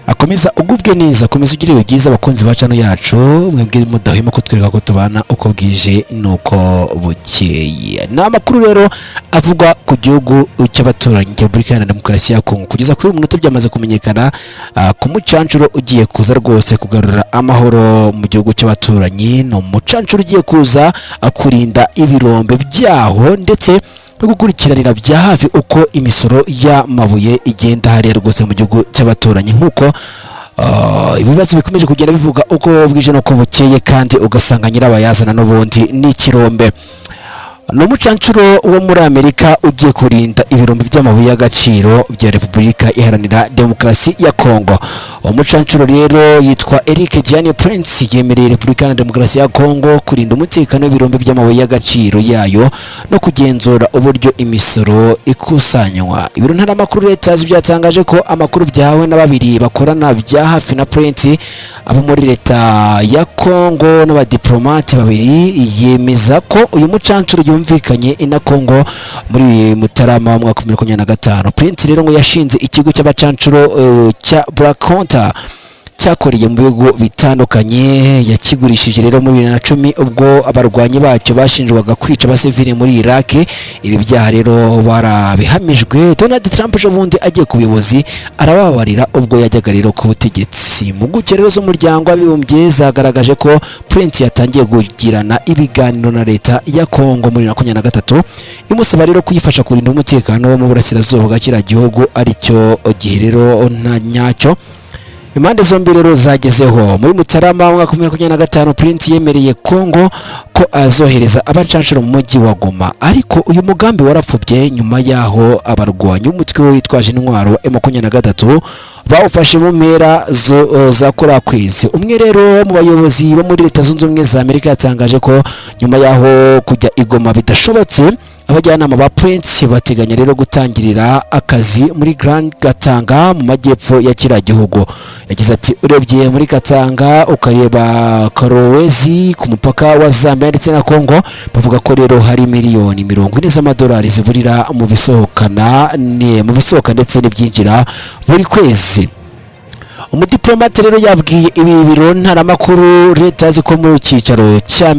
akomeza ugubwe neza, akomeza ugire byiza abakunzi ba channel yacu, mwebwe mudahwema kutwereka ko tubana uko bwije nuko bukeye. N'amakuru rero avugwa ku gihugu cy'abaturanyi Repubulika Iharanira Demokarasi ya Kongo, kugeza kuri umunota byamaze kumenyekana ku mucancuro ugiye kuza rwose kugarura amahoro mu gihugu cy'abaturanyi. No mucancuro ugiye kuza kurinda ibirombe byaho ndetse no gukurikiranira bya hafi uko imisoro y'amabuye igenda hariya rwose mu gihugu cy'abaturanyi, nkuko ibibazo bikomeje kugenda bivuga uko bwije no bukeye, kandi ugasanga nyirabayazana n'ubundi n'ikirombe. No mucancuro wo muri Amerika ugiye kurinda ibirombe by'amabuye y'agaciro bya Repubulika Iharanira Demokarasi ya Kongo. Umucancuro rero yitwa Eric Diane Prince yemereye Repubulika Iharanira Demokarasi ya Kongo kurinda umutekano w'ibirombe by'amabuye y'agaciro yayo no kugenzura uburyo imisoro ikusanywa. Ibiro ntaramakuru leta byatangaje ko amakuru byahawe na babiri bakorana bya hafi na Prince abo muri leta ya Kongo n'abadiplomate babiri, yemeza ko uyu mucancuro yumvikanye ina Kongo muri Mutarama mu mwaka 2025. Prince rero ngo yashinze ikigo cy'abacancuro cya Black Hunter cyakoreye mu bihugu bitandukanye, yakigurishije rero muri 2010 ubwo abarwanyi bacyo bashinjwaga kwica abasivili muri Iraq. Ibi byaha rero barabihamijwe. Donald Trump bundi agiye ku buyobozi arababarira ubwo yajyaga rero ku butegetsi. Mu gukerero z'umuryango w'abibumbye zagaragaje ko Prince yatangiye kugirana ibiganiro na leta ya Kongo muri 2023 imusaba rero kuyifasha kurinda umutekano mu burasirazuba bwa kiriya gihugu, aricyo gihe rero nta nyacyo impande zombi rero zagezeho. Muri Mutarama mwaka 2025 Prince yemereye Kongo ko azohereza abacancuro mu mujyi wa Goma, ariko uyu mugambi warapfubye nyuma yaho abarwanyi umutwe witwaje intwaro M23 bawufashe mu mpera za kwezi. Umwe rero mu bayobozi bo muri Leta Zunze Ubumwe za Amerika yatangaje ko nyuma yaho kujya igoma bidashobotse, abajyanama ba Prince bateganya rero gutangirira akazi muri Grand Gatanga mu majyepfo ya kiriya gihugu. Yagize ati urebye muri Katanga ukareba Karowezi ku mupaka wa Zambia ndetse na Kongo, bavuga ko rero hari miliyoni 40 z'amadolari zivurira mu bisohoka ndetse n'ibyinjira buri kwezi. Umudiplomate rero yabwiye ibi biro ntaramakuru leta ziko mu cyicaro cya